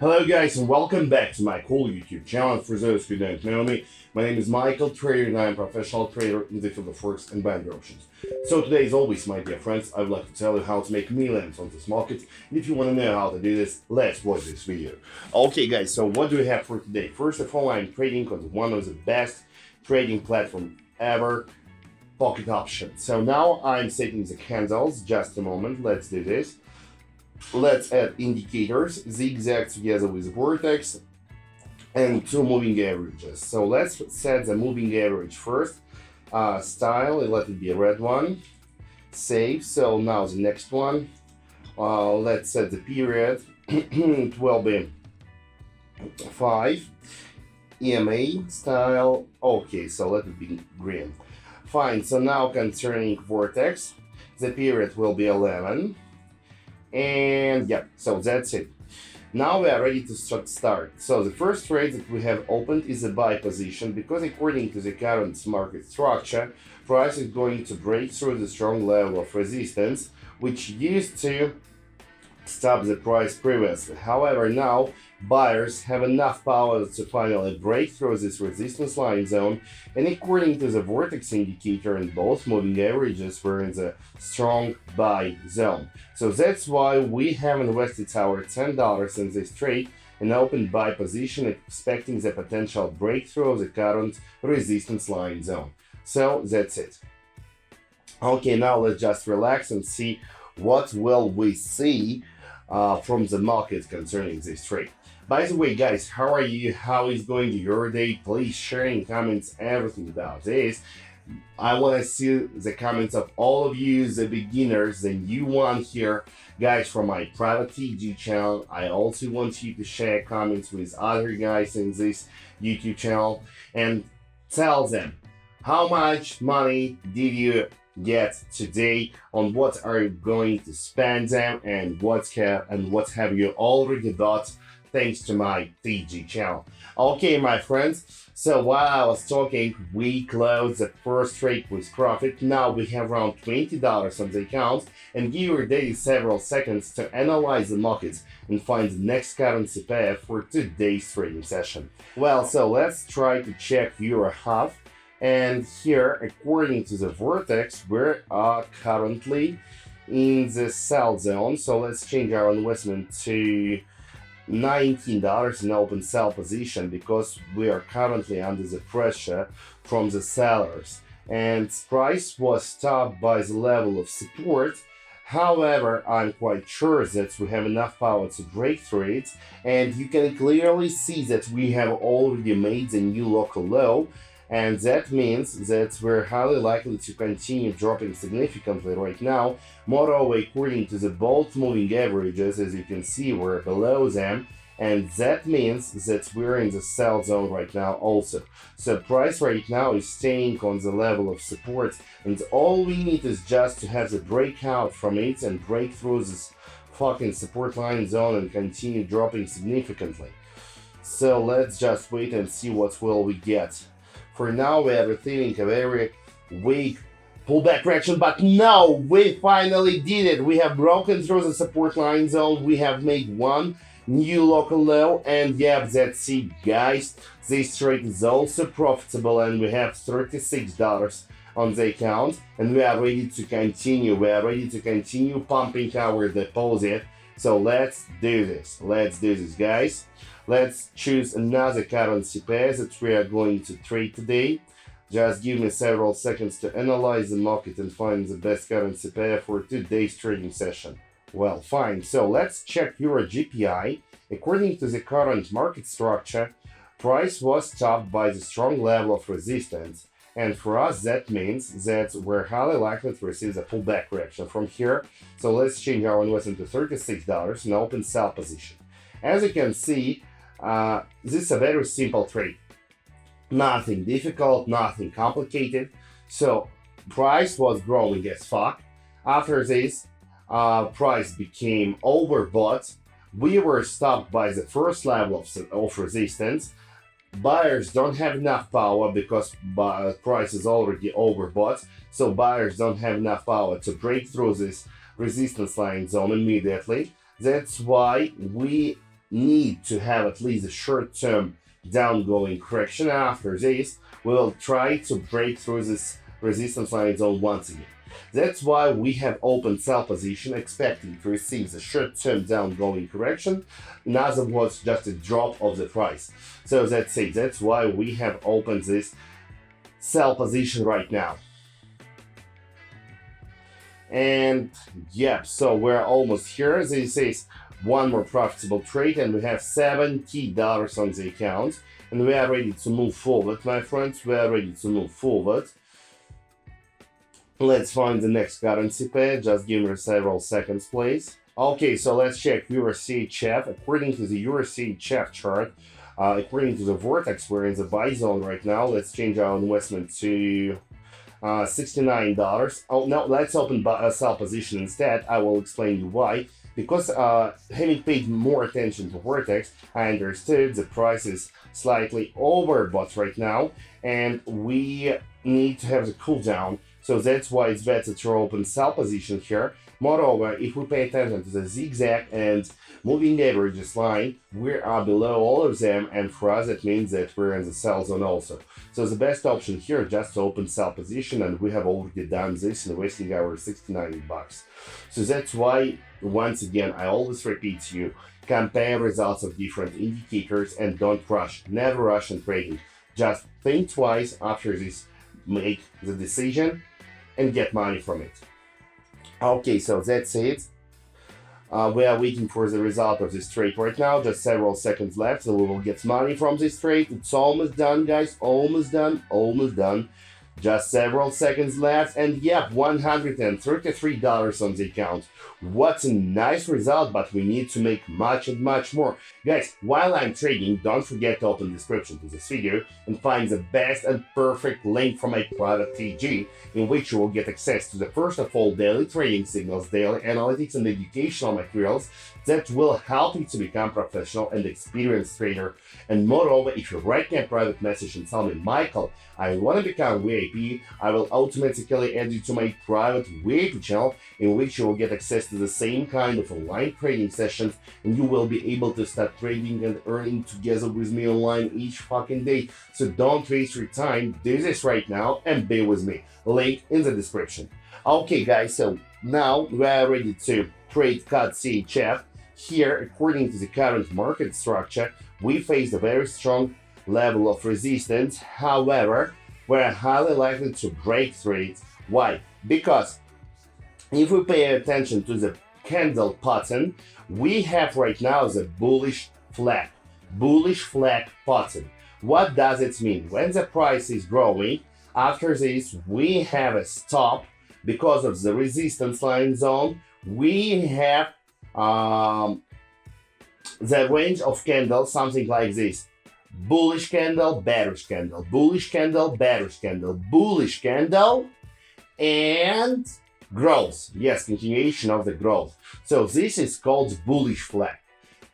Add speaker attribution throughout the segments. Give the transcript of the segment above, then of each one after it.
Speaker 1: Hello guys and welcome back to my cool YouTube channel. For those who don't know me, my name is Michael Trader and I am a professional trader in the field of forex and binary options. So today, as always, my dear friends, I would like to tell you how to make millions on this market. And if you want to know how to do this, let's watch this video. Okay guys, so what do we have for today? First of all, I'm trading on one of the best trading platform ever, Pocket Options. So now I'm setting the candles. Just a moment, let's do this. Let's add indicators, zigzag together with vortex, and two moving averages. So let's set the moving average first. Style, let it be a red one. Save. So now the next one. Let's set the period. It will be 5. EMA style. Okay, so let it be green. Fine. So now concerning vortex, the period will be 11. And yeah, so that's it. Now we are ready to start. So the first trade that we have opened is a buy position because according to the current market structure, price is going to break through the strong level of resistance, which used to stop the price previously. However, now buyers have enough power to finally break through this resistance line zone, and according to the vortex indicator and both moving averages, we're in the strong buy zone. So that's why we have invested our $10 in this trade and opened buy position, expecting the potential breakthrough of the current resistance line zone. So that's it. Okay, now let's just relax and see what will we see from the market concerning this trade. By the way, guys, how are you? How is going your day? Please share in comments everything about this. I want to see the comments of all of you, the beginners, the new one here. Guys, from my private TG channel, I also want you to share comments with other guys in this YouTube channel and tell them how much money did you get today, on what are you going to spend them, and what have you already bought thanks to my TG channel. Okay, my friends, so while I was talking, we closed the first trade with profit. Now we have around $20 on the account, and give your daily several seconds to analyze the markets and find the next currency pair for today's trading session. Well, so let's try to check Euro half. And here, according to the vortex, we are currently in the sell zone. So let's change our investment to $19 in open sell position because we are currently under the pressure from the sellers. And price was stopped by the level of support. However, I'm quite sure that we have enough power to break through it. And you can clearly see that we have already made the new local low. And that means that we're highly likely to continue dropping significantly right now. Moreover, according to the both moving averages, as you can see, we're below them. And that means that we're in the sell zone right now also. So price right now is staying on the level of support. And all we need is just to have the breakout from it and break through this fucking support line zone and continue dropping significantly. So let's just wait and see what will we get. For now, we are receiving a very weak pullback correction, but no, we finally did it. We have broken through the support line zone. We have made one new local low, and yeah, that's it, guys. This trade is also profitable, and we have $36 on the account, and we are ready to continue. We are ready to continue pumping our deposit. So let's do this. Let's do this, guys. Let's choose another currency pair that we are going to trade today. Just give me several seconds to analyze the market and find the best currency pair for today's trading session. Well, fine. So let's check Euro GPI. According to the current market structure, price was stopped by the strong level of resistance. And for us, that means that we're highly likely to receive the pullback correction from here. So let's change our investment to $36 in open sell position. As you can see, this is a very simple trade. Nothing difficult, nothing complicated. So price was growing as fuck. After this, price became overbought. We were stopped by the first level of resistance. Buyers don't have enough power because price is already overbought. So buyers don't have enough power to break through this resistance line zone immediately. That's why we need to have at least a short-term downgoing correction. After this, we will try to break through this resistance line zone once again. That's why we have opened sell position expecting to receive the short-term downgoing correction. In other words, just a drop of the price. So that's it. That's why we have opened this sell position right now. And yep, so we're almost here. This is one more profitable trade and we have $70 on the account. And we are ready to move forward, my friends. We are ready to move forward. Let's find the next currency pair. Just give me several seconds, please. Okay, so let's check EUR/CHF. According to the EUR/CHF chart, according to the vortex, we're in the buy zone right now. Let's change our investment to $69. Oh no, let's open a sell position instead. I will explain you why. Because having paid more attention to vortex, I understood the price is slightly overbought right now, and we need to have the cool down. So that's why it's better to open sell position here. Moreover, if we pay attention to the zigzag and moving averages line, we are below all of them, and for us it means that we're in the sell zone also. So the best option here is just to open sell position, and we have already done this, investing our $69. So that's why, once again, I always repeat to you, compare results of different indicators and don't rush. Never rush in trading. Just think twice after this, make the decision and get money from it. Okay, so that's it. We are waiting for the result of this trade right now. Just several seconds left, so we will get money from this trade. It's almost done, guys. Almost done. Almost done. Just several seconds left, and yeah, $133 on the account. What a nice result, but we need to make much and much more. Guys, while I'm trading, don't forget to open the description to this video and find the best and perfect link for my private TG, in which you will get access to the first of all daily trading signals, daily analytics and educational materials that will help you to become professional and experienced trader. And moreover, if you write me a private message and tell me, Michael, I want to become VIP, I will automatically add you to my private VIP channel, in which you will get access to the same kind of online trading sessions, and you will be able to start trading and earning together with me online each fucking day. So don't waste your time, do this right now and be with me. Link in the description. Okay guys, so now we are ready to trade CAD/CHF. Here, according to the current market structure, we face a very strong level of resistance. However, we're highly likely to break through it. Why? Because if we pay attention to the candle pattern, we have right now the bullish flag pattern. What does it mean? When the price is growing, after this we have a stop because of the resistance line zone. We have the range of candles, something like this: bullish candle, bearish candle, bullish candle, bearish candle, bullish candle, and growth. Yes, continuation of the growth. So this is called bullish flag.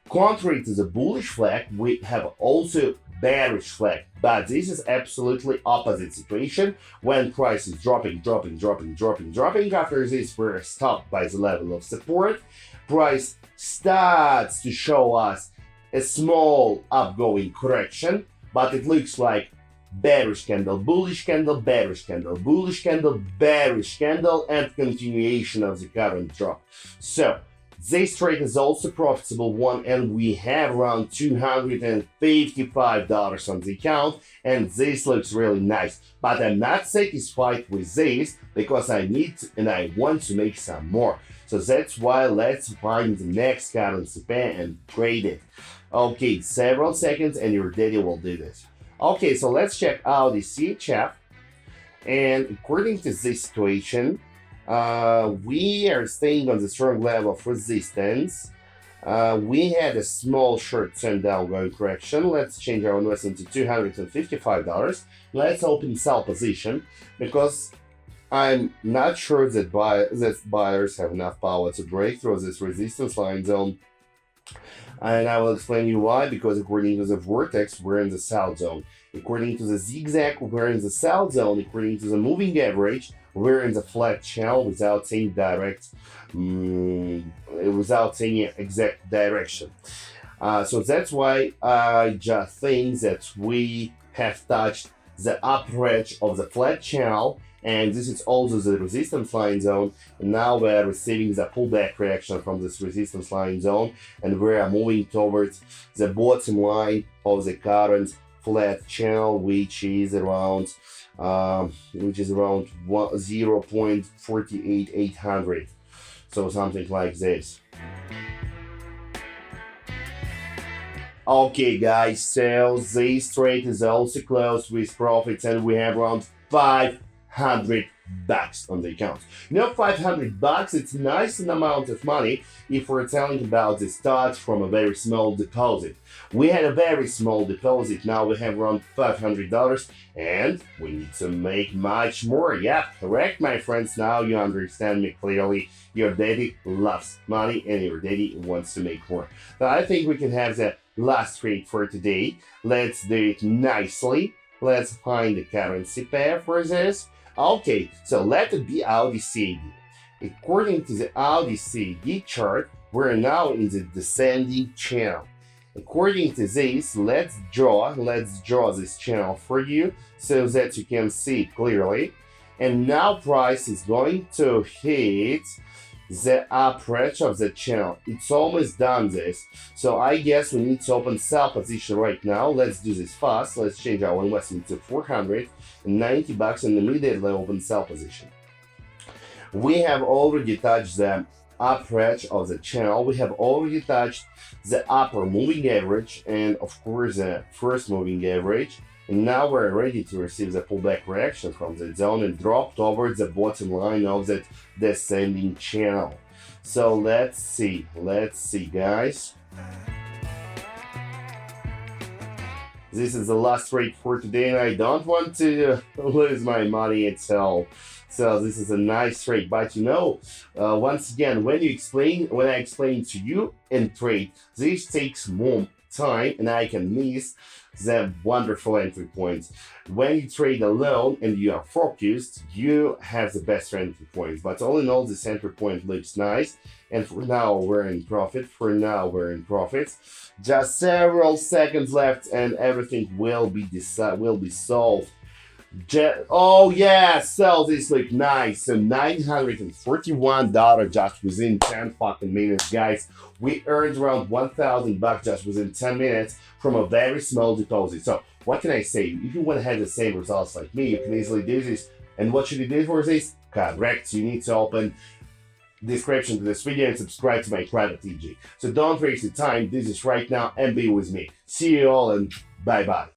Speaker 1: Contrary to the bullish flag, we have also bearish flag, but this is absolutely opposite situation. When price is dropping. After this, we're stopped by the level of support. Price starts to show us a small upgoing correction, but it looks like bearish candle, bullish candle, bearish candle, bullish candle, bearish candle, and continuation of the current drop. So this trade is also profitable one, and we have around $255 on the account, and this looks really nice. But I'm not satisfied with this because I need and I want to make some more. So that's why let's find the next currency pair and trade it. Okay, several seconds and your daddy will do this. Okay, so let's check out the CHF. And according to this situation, we are staying on the strong level of resistance. We had a small short-term downgoing correction. Let's change our investment to $255. Let's open sell position because I'm not sure that buyers have enough power to break through this resistance line zone. And I will explain you why, because according to the vortex, we're in the sell zone. According to the zigzag, we're in the sell zone. According to the moving average, we're in the flat channel without any exact direction. So that's why I just think that we have touched the upper edge of the flat channel, and this is also the resistance line zone. And now we're receiving the pullback reaction from this resistance line zone, and we are moving towards the bottom line of the current flat channel, which is around 0.48800. So something like this. Okay guys, so this trade is also closed with profits, and we have around $500 on the account. You know, $500, it's a nice amount of money if we're telling about the start from a very small deposit. We had a very small deposit, now we have around $500, and we need to make much more. Yeah, correct, my friends, now you understand me clearly. Your daddy loves money and your daddy wants to make more. So I think we can have the last trade for today. Let's do it nicely. Let's find the currency pair for this. Okay, so let it be AUD/CAD. According to the AUD/CAD chart, we're now in the descending channel. According to this, let's draw this channel for you so that you can see it clearly. And now price is going to hit the upper edge of the channel. It's almost done this. So I guess we need to open sell position right now. Let's do this fast. Let's change our investment to $490 and immediately open sell position. We have already touched the upper edge of the channel. We have already touched the upper moving average and of course the first moving average. And now we're ready to receive the pullback reaction from the zone and drop towards the bottom line of that descending channel. So let's see guys. This is the last trade for today and I don't want to lose my money at all. So this is a nice trade, but you know, once again, when I explain to you in trade, this takes more time and I can miss the wonderful entry points. When you trade alone and you are focused, you have the best entry points. But all in all, this entry point looks nice. And for now, we're in profit. Just several seconds left and everything will be solved. Oh yeah, so this look nice. So $941 just within 10 fucking minutes, guys. We earned around $1,000 just within 10 minutes from a very small deposit. So what can I say? If you want to have the same results like me, you can easily do this. And what should you do for this? Correct. You need to open description to this video and subscribe to my private TG. So don't waste your time. This is right now and be with me. See you all and bye bye.